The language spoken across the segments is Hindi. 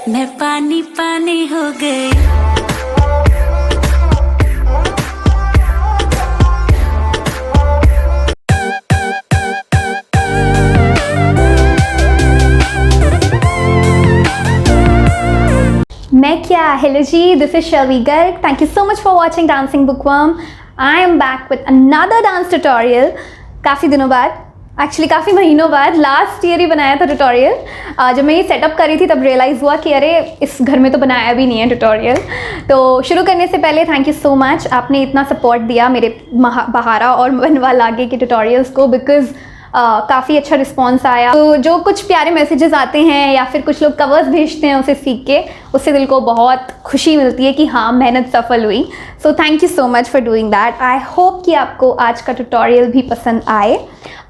मैं पानी पानी हो गई। मैं क्या, hello ji, this is Sharvi Garg. Thank you so much for watching dancing bookworm. I am back with another dance tutorial. काफ़ी दिनों बाद, एक्चुअली काफ़ी महीनों बाद, लास्ट ईयर ही बनाया था ट्यूटोरियल। जब मैं ये सेटअप करी थी तब रियलाइज़ हुआ कि अरे इस घर में तो बनाया भी नहीं है ट्यूटोरियल। तो शुरू करने से पहले थैंक यू सो मच, आपने इतना सपोर्ट दिया मेरे बहारा और बनवा लागे के ट्यूटोरियल्स को, बिकॉज़ काफ़ी अच्छा रिस्पॉन्स आया। तो जो कुछ प्यारे मैसेजेस आते हैं या फिर कुछ लोग कवर्स भेजते हैं उसे सीख के, उससे दिल को बहुत खुशी मिलती है कि हाँ मेहनत सफल हुई। So thank you so much for doing that. I hope कि आपको आज का ट्यूटोरियल भी पसंद आए।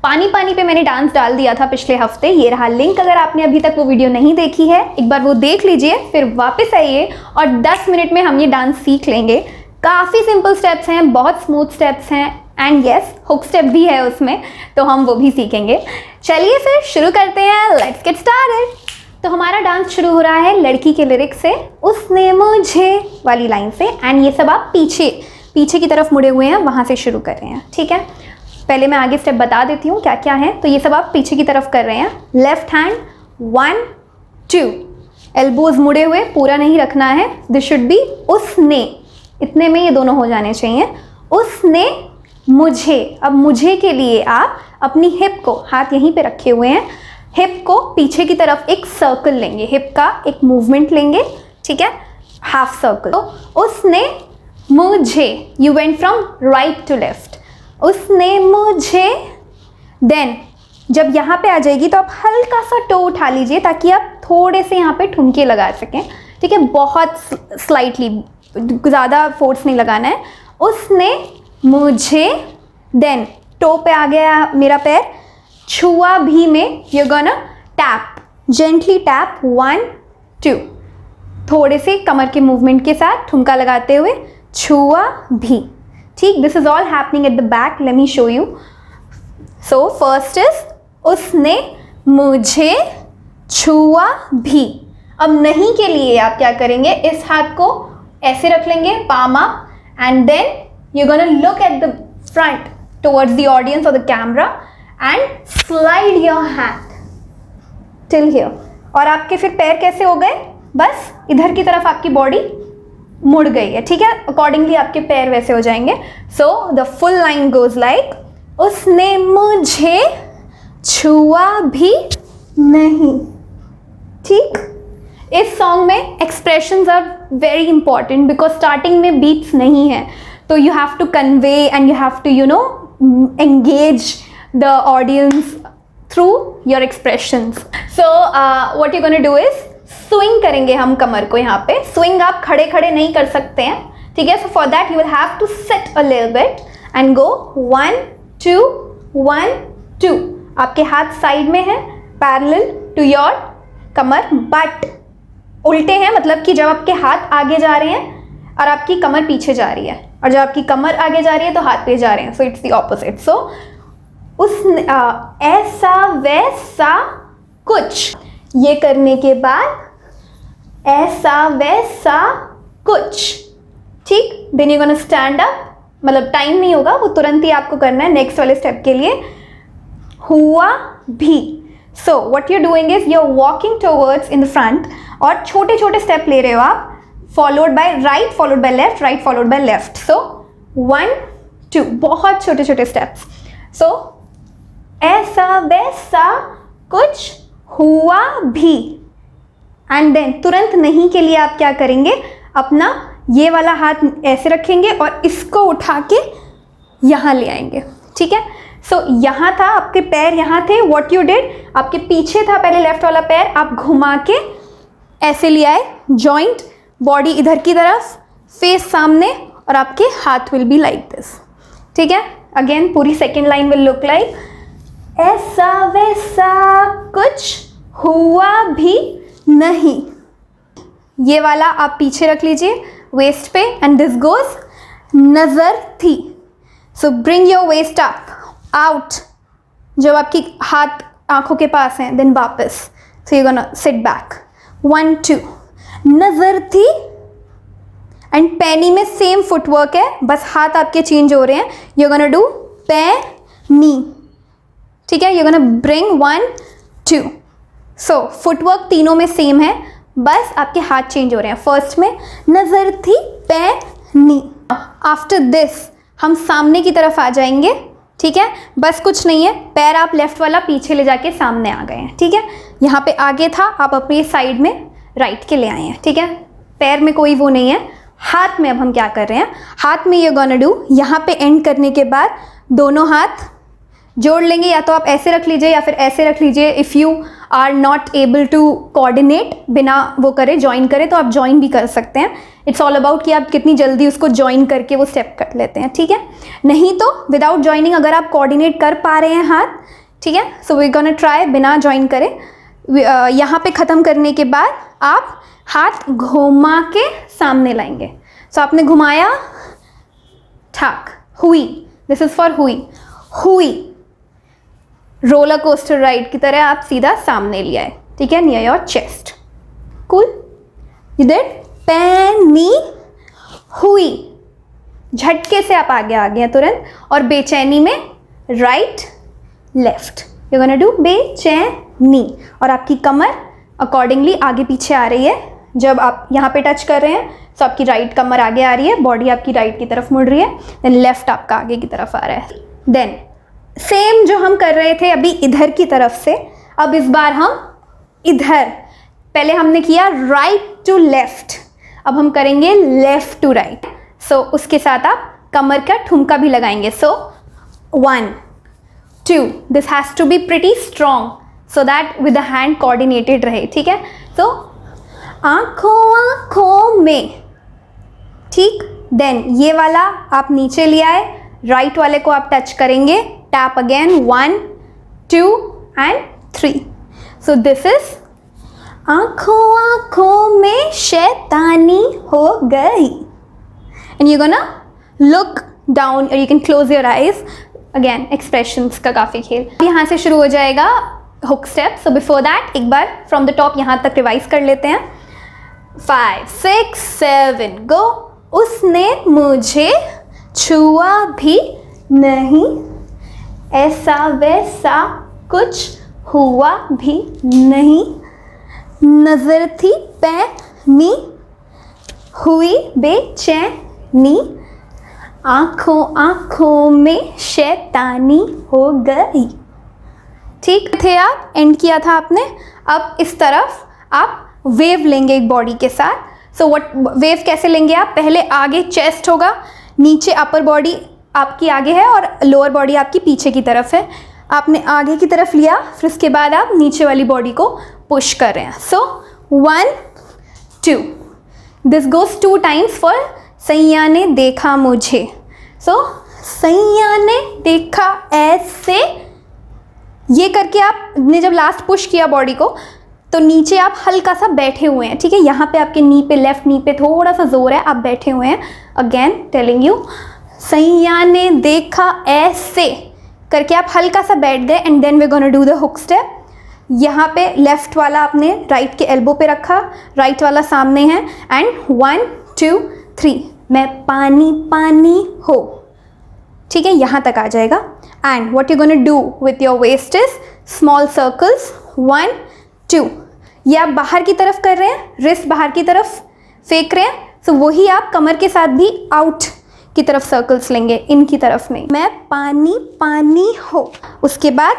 पानी पानी पे मैंने डांस डाल दिया था पिछले हफ्ते, ये रहा लिंक। अगर आपने अभी तक वो वीडियो नहीं देखी है एक बार वो देख लीजिए, फिर वापस आइए और 10 मिनट में हम ये डांस सीख लेंगे। काफ़ी सिंपल स्टेप्स हैं, बहुत स्मूथ स्टेप्स हैं, एंड यस हुक स्टेप भी है उसमें, तो हम वो भी सीखेंगे। चलिए फिर शुरू करते हैं, लेट्स गेट स्टार्टेड। तो हमारा डांस शुरू हो रहा है लड़की के लिरिक्स से, उसने मुझे वाली लाइन से, एंड ये सब आप पीछे की तरफ मुड़े हुए हैं वहाँ से शुरू कर रहे हैं, ठीक है। पहले मैं आगे स्टेप बता देती हूँ क्या क्या है। तो ये सब आप पीछे की तरफ कर रहे हैं। लेफ्ट हैंड 1 2, एल्बोज मुड़े हुए, पूरा नहीं रखना है। दिस शुड बी उसने, इतने में ये दोनों हो जाने चाहिए। उसने मुझे, अब मुझे के लिए आप अपनी हिप को, हाथ यहीं पे रखे हुए हैं, हिप को पीछे की तरफ एक सर्कल लेंगे, हिप का एक मूवमेंट लेंगे, ठीक है, हाफ सर्कल। तो उसने मुझे, you went from right to left, उसने मुझे। देन जब यहाँ पे आ जाएगी तो आप हल्का सा टो उठा लीजिए ताकि आप थोड़े से यहाँ पे ठुमके लगा सकें, ठीक है, बहुत स्लाइटली, ज़्यादा फोर्स नहीं लगाना है। उसने मुझे, देन टो पे आ गया मेरा पैर, छुआ भी में you gonna tap, gently tap 1 2, थोड़े से कमर के मूवमेंट के साथ ठुमका लगाते हुए छुआ भी, ठीक। This is all happening at the back, let me show you. So first is उसने मुझे छुआ भी। अब नहीं के लिए आप क्या करेंगे, इस हाथ को ऐसे रख लेंगे, palm up, and then you're gonna look at the front towards the audience or the camera and slide your hand till here। और आपके फिर पैर कैसे हो गए, बस इधर की तरफ आपकी बॉडी मुड़ गई है, ठीक है, अकॉर्डिंगली आपके पैर वैसे हो जाएंगे। So the full line goes like, उसने मुझे छुआ भी नहीं, ठीक। इस सॉन्ग में expressions are very important because starting में बीट्स नहीं है, तो you have to convey and you have to, you know, engage the audience through your expressions. So what you're going to do is swing करेंगे हम कमर को। यहाँ पे swing आप खड़े खड़े नहीं कर सकते हैं, ठीक है। So for that you will have to sit a little bit and go 1 2 1 2। आपके हाथ साइड में है parallel to your Qamar, but उल्टे हैं, मतलब कि जब आपके हाथ आगे जा रहे हैं और आपकी कमर पीछे जा रही है, और जब आपकी कमर आगे जा रही है तो हाथ पे जा रहे हैं। So it's the opposite. So उसने ऐसा वैसा कुछ, ये करने के बाद ऐसा वैसा कुछ, ठीक। Then you gonna stand up, मतलब टाइम नहीं होगा, वो तुरंत ही आपको करना है नेक्स्ट वाले स्टेप के लिए। हुआ भी। So what you doing is you are walking towards in the front, और छोटे छोटे स्टेप ले रहे हो आप, followed by right, followed by left, right followed by left. So 1 2, बहुत छोटे छोटे steps. So ऐसा वैसा कुछ हुआ भी, and then तुरंत नहीं के लिए आप क्या करेंगे, अपना ये वाला हाथ ऐसे रखेंगे और इसको उठा के यहाँ ले आएंगे, ठीक है। So यहाँ था आपके पैर, यहाँ थे, what you did, आपके पीछे था पहले लेफ्ट वाला पैर, आप घुमा के ऐसे ले आए, जॉइंट, बॉडी इधर की तरफ, फेस सामने, और आपके हाथ विल बी लाइक दिस, ठीक है। अगेन पूरी second line will look like ऐसा वैसा कुछ हुआ भी नहीं। ये वाला आप पीछे रख लीजिए वेस्ट पे, एंड दिस गोज नजर थी। So bring your waist up out, जब आपकी हाथ आंखों के पास हैं, देन वापस। So you gonna sit back 1 2 नज़र थी एंड पैनी में सेम फुटवर्क है, बस हाथ आपके चेंज हो रहे हैं. यू गोना डू पैनी. ठीक है, you gonna bring 1 2. So footwork तीनों में सेम है, बस आपके हाथ चेंज हो रहे हैं. फर्स्ट में नज़र थी पैनी. आफ्टर दिस हम सामने की तरफ आ जाएंगे. ठीक है, बस कुछ नहीं है, पैर आप लेफ्ट वाला पीछे ले जाके सामने आ गए हैं. ठीक है, यहाँ पे आगे था, आप अपनी साइड में राइट के ले आए हैं. ठीक है, पैर में कोई वो नहीं है. हाथ में अब हम क्या कर रहे हैं, हाथ में ये गोना डू, यहाँ पे एंड करने के बाद दोनों हाथ जोड़ लेंगे. या तो आप ऐसे रख लीजिए या फिर ऐसे रख लीजिए. If you are not able to coordinate, बिना वो करे ज्वाइन करे, तो आप ज्वाइन भी कर सकते हैं. इट्स ऑल अबाउट कि आप कितनी जल्दी उसको ज्वाइन करके वो स्टेप कर लेते हैं. ठीक है, नहीं तो विदाउट ज्वाइनिंग अगर आप कोऑर्डिनेट कर पा रहे हैं हाथ, ठीक है, सो वी गोना ट्राई बिना ज्वाइन करे. यहाँ पे ख़त्म करने के बाद आप हाथ घुमा के सामने लाएंगे. सो आपने घुमाया, ठाक, हुई. दिस इज़ फॉर हुई. हुई रोलर कोस्टर राइड की तरह आप सीधा सामने ले आए. ठीक है, near your chest. Cool, you did पैनी. हुई, झटके से आप आगे आ गए तुरंत. और बेचैनी में right left. You gonna do बेचैनी. और आपकी कमर अकॉर्डिंगली आगे पीछे आ रही है. जब आप यहाँ पे टच कर रहे हैं तो आपकी राइट कमर आगे आ रही है, बॉडी आपकी राइट की तरफ मुड़ रही है, देन लेफ्ट आपका आगे की तरफ आ रहा है. देन सेम जो हम कर रहे थे अभी इधर की तरफ से, अब इस बार हम इधर, पहले हमने किया राइट टू लेफ्ट, अब हम करेंगे लेफ्ट टू राइट. सो उसके साथ आप कमर का ठुमका भी लगाएंगे. So 1 2, this has to be pretty strong so that with the hand coordinated रहे. ठीक है, सो आँखों आँखों में. ठीक, देन ये वाला आप नीचे ले आए, राइट वाले को आप टच करेंगे. Tap again 1 2 and 3. So this is आँखों आँखों में शैतानी हो गई. And you gonna look down और you can close your eyes. Again expressions का काफ़ी खेल. यहाँ से शुरू हो जाएगा hook step. So before that एक बार फ्रॉम द टॉप यहाँ तक रिवाइज कर लेते हैं. 5 6 7 गो. उसने मुझे छुआ भी नहीं, ऐसा वैसा कुछ हुआ भी नहीं, नज़र थी पैनी, हुई बेचैनी, आँखों आँखों में शैतानी हो गई. ठीक थे आप, एंड किया था आपने. अब इस तरफ आप वेव लेंगे एक बॉडी के साथ. सो व्हाट वेव कैसे लेंगे आप, पहले आगे चेस्ट होगा, नीचे अपर बॉडी आपकी आगे है और लोअर बॉडी आपकी पीछे की तरफ है. आपने आगे की तरफ लिया, फिर उसके बाद आप नीचे वाली बॉडी को पुश कर रहे हैं. सो 1 2, दिस गोज 2 टाइम्स फॉर सैया ने देखा मुझे. सो सैया ने देखा ऐसे, ये करके आपने जब लास्ट पुश किया बॉडी को तो नीचे आप हल्का सा बैठे हुए हैं. ठीक है, यहाँ पे आपके नी पे, लेफ्ट नी पे थोड़ा सा जोर है, आप बैठे हुए हैं. अगेन टेलिंग यू, सैया ने देखा ऐसे करके आप हल्का सा बैठ गए. And then we gonna do the hook step. यहाँ पे लेफ्ट वाला आपने राइट के एल्बो पे रखा, राइट वाला सामने है. एंड 1 2 3, मैं पानी पानी हो. ठीक है, यहाँ तक आ जाएगा. And what you gonna do with your waist is small circles. 1 2, ये आप बाहर की तरफ कर रहे हैं, रिस्ट बाहर की तरफ फेंक रहे हैं. सो वही आप कमर के साथ भी आउट की तरफ सर्कल्स लेंगे, इन की तरफ नहीं. मैं पानी पानी हो. उसके बाद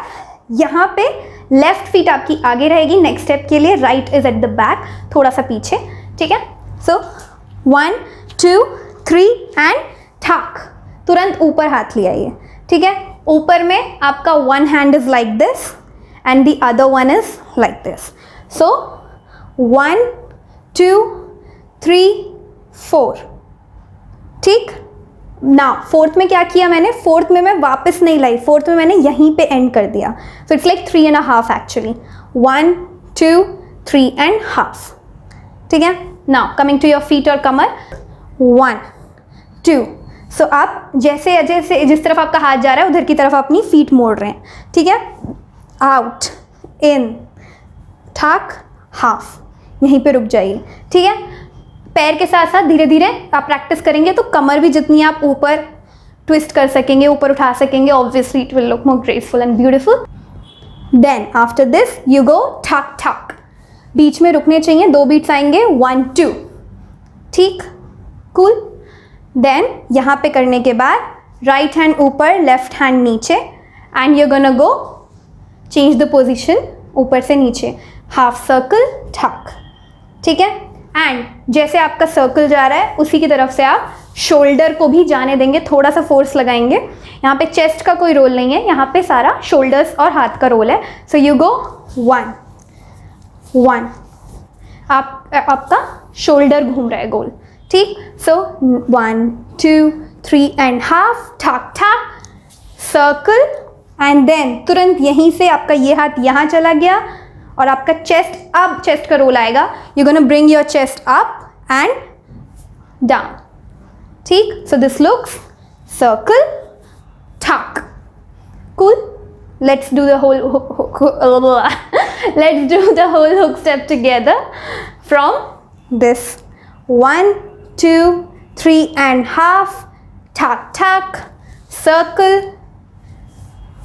यहाँ पे लेफ्ट फीट आपकी आगे रहेगी नेक्स्ट स्टेप के लिए, right is at the back, थोड़ा सा पीछे. ठीक है, सो 1 2 3 एंड ठाक, तुरंत ऊपर हाथ ले आइए. ठीक है, ऊपर में आपका one hand is like this and the other one is like this. So 1 2 3 4. ठीक, ना फोर्थ में क्या किया मैंने, फोर्थ में मैं वापस नहीं लाई, फोर्थ में मैंने यहीं पे एंड कर दिया. So it's like 3.5 actually. 1 2 3 and half. ठीक है, now coming to your feet और कमर. 1 2. सो आप जैसे जैसे जिस तरफ आपका हाथ जा रहा है उधर की तरफ अपनी फीट मोड़ रहे हैं. ठीक है, आउट इन ठाक हाफ. यहीं पे रुक जाइए, ठीक है। पैर के साथ साथ धीरे धीरे आप प्रैक्टिस करेंगे तो कमर भी जितनी आप ऊपर ट्विस्ट कर सकेंगे, ऊपर उठा सकेंगे, obviously it will look more graceful and beautiful. Then after this you go ठक ठक, बीच में रुकने चाहिए, 2 बीट्स आएंगे, 1 2, ठीक, कूल। देन यहाँ पे करने के बाद राइट हैंड ऊपर, लेफ्ट हैंड नीचे, and you gonna go change the position, ऊपर से नीचे, हाफ सर्कल ठक, ठीक है। एंड जैसे आपका सर्कल जा रहा है उसी की तरफ से आप शोल्डर को भी जाने देंगे, थोड़ा सा फोर्स लगाएंगे। यहाँ पे चेस्ट का कोई रोल नहीं है, यहाँ पे सारा शोल्डर्स और हाथ का रोल है। सो यू गो 1 1, आपका शोल्डर घूम रहा है गोल, ठीक। सो 1 2 3 एंड हाफ, ठक ठक, सर्कल, एंड देन तुरंत यहीं से आपका ये हाथ यहाँ चला गया और आपका चेस्ट, अब चेस्ट का रोल आएगा, you gonna bring your chest up and down, ठीक। सो दिस लुक्स सर्कल ठक, cool. Let's do the whole let's do the whole hook step together from this 1 2 3 and half, ठक ठक, सर्कल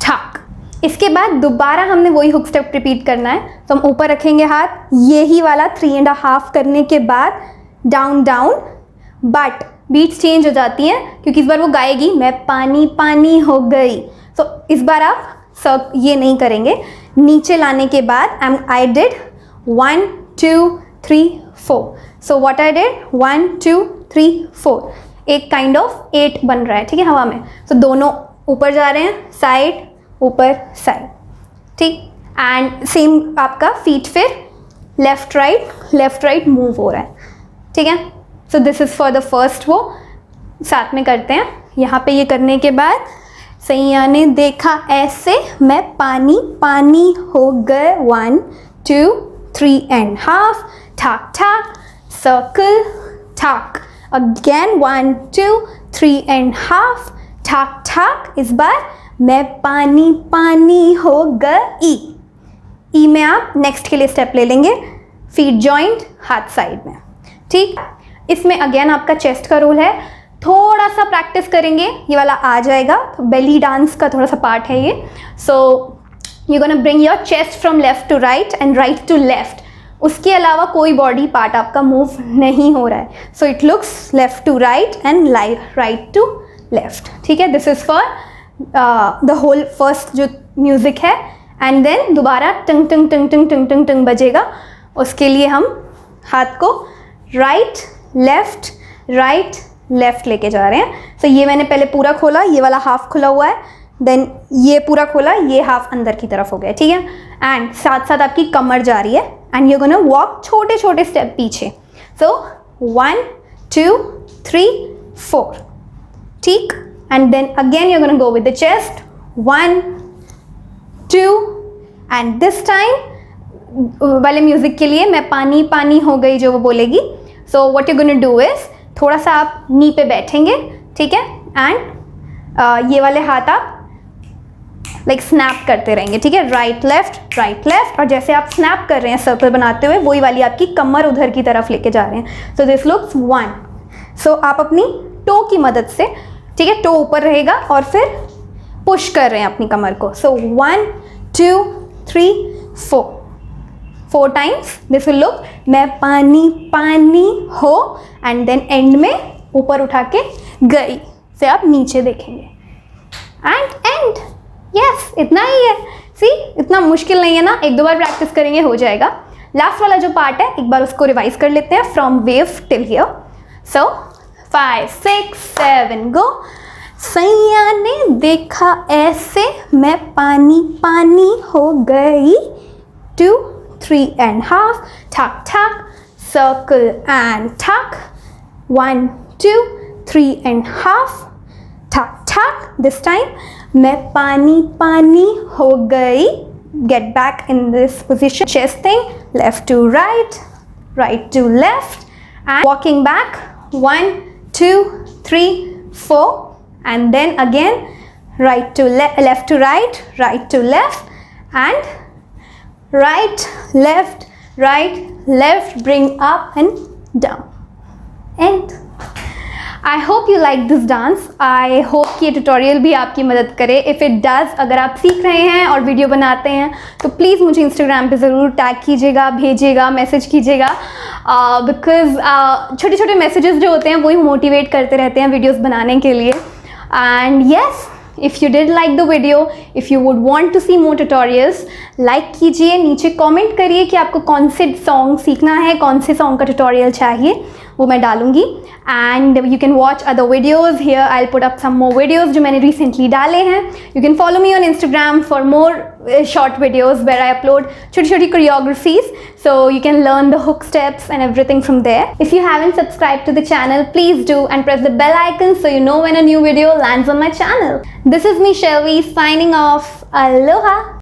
ठक। इसके बाद दोबारा हमने वही हुक स्टेप रिपीट करना है। तो हम ऊपर रखेंगे हाथ, यही वाला 3 1/2 करने के बाद down down, but beats change हो जाती हैं क्योंकि इस बार वो गाएगी मैं पानी पानी हो गई। तो इस बार आप सब ये नहीं करेंगे। नीचे लाने के बाद I did 1 2 3 4। So what I did 1 2 3 4, एक काइंड ऑफ 8 बन रहा है, ठीक है, हवा में। सो दोनों ऊपर जा रहे हैं, साइड ऊपर साइड, ठीक। एंड सेम आपका फीट फिर लेफ्ट राइट मूव हो रहा है, ठीक है। So this is for the first, वो साथ में करते हैं। यहाँ पे ये करने के बाद सैया ने देखा ऐसे मैं पानी पानी हो गए, 1 2 3 and half, ठक ठक, सर्कल ठक, अगेन 1 2 3 and half, ठक ठक। इस बार मैं पानी पानी हो गई। ई में आप नेक्स्ट के लिए स्टेप ले लेंगे, फीट जॉइंट, हाथ साइड में, ठीक। इसमें अगेन आपका चेस्ट का रोल है, थोड़ा सा प्रैक्टिस करेंगे, ये वाला आ जाएगा। तो बेली डांस का थोड़ा सा पार्ट है ये। So you gonna bring your chest from left to right and right to left. उसके अलावा कोई बॉडी पार्ट आपका मूव नहीं हो रहा है। So it looks left to right and right to left, ठीक है। This is for the whole first जो म्यूज़िक है। एंड देन दोबारा टंग टंग टंग टंग टंग टंग टंग बजेगा। उसके लिए हम हाथ को राइट लेफ्ट लेके जा रहे हैं। सो ये मैंने पहले पूरा खोला, ये वाला हाफ खुला हुआ है, देन ये पूरा खोला, ये हाफ अंदर की तरफ हो गया, ठीक है। एंड साथ साथ आपकी कमर जा रही है एंड यू गोना वॉक छोटे छोटे स्टेप पीछे। सो 1 2 3 4, ठीक। And then again you gonna go with the chest, 1 2, and this time वाले म्यूजिक के लिए मैं पानी पानी हो गई जो वो बोलेगी। सो what you gonna do is थोड़ा सा आप नी पे बैठेंगे, ठीक है। एंड ये वाले हाथ आप लाइक स्नैप करते रहेंगे, ठीक है, राइट लेफ्ट। और जैसे आप स्नैप कर रहे हैं सर्कल बनाते हुए, वही वाली आपकी कमर उधर की तरफ लेके जा रहे हैं। सो दिस लुक्स 1। सो आप अपनी टो की मदद से, ठीक है, टो ऊपर रहेगा और फिर पुश कर रहे हैं अपनी कमर को। सो 1 2 3 4 टाइम्स दिस विल लुक मैं पानी पानी हो, एंड देन एंड में ऊपर उठा के गई से आप नीचे देखेंगे एंड यस, इतना ही है। सी, इतना मुश्किल नहीं है ना, 1-2 बार प्रैक्टिस करेंगे हो जाएगा। लास्ट वाला जो पार्ट है एक बार उसको रिवाइज कर लेते हैं फ्रॉम वेव टिल हियर। सो 5 6 7 गो। सैया ने देखा ऐसे मैं पानी पानी हो गई, 2 3 and half, ठक ठक, सर्कल एंड ठक, 1 2 3 and half, ठक ठक। दिस टाइम मैं पानी पानी हो गई। Get back in this position, chest thing, left to right to left, and walking back 1 2 3 4, and then again right to left to right to left, and right left, bring up and down. And I hope you like this dance. I hope कि ये tutorial भी आपकी मदद करे. If it does, अगर आप सीख रहे हैं और वीडियो बनाते हैं तो प्लीज़ मुझे Instagram पे ज़रूर टैग कीजिएगा, भेजिएगा, मैसेज कीजिएगा, बिकॉज छोटे छोटे मैसेजेस जो होते हैं वही मोटिवेट करते रहते हैं वीडियोस बनाने के लिए. And yes, if you did like the video, if you would want to see more tutorials, like कीजिए, नीचे comment करिए कि आपको कौन से सॉन्ग सीखना है, कौन से सॉन्ग का tutorial चाहिए, वो मैं डालूंगी. And you can watch other videos here. I'll put up some more videos जो मैंने recently डाले हैं. You can follow me on Instagram for more short videos where I upload छोटी छोटी choreographies, so you can learn the hook steps and everything from there. If you haven't subscribed to the channel, please do and press the bell icon so you know when a new video lands on my channel. This is me, Shelby, signing off. Aloha.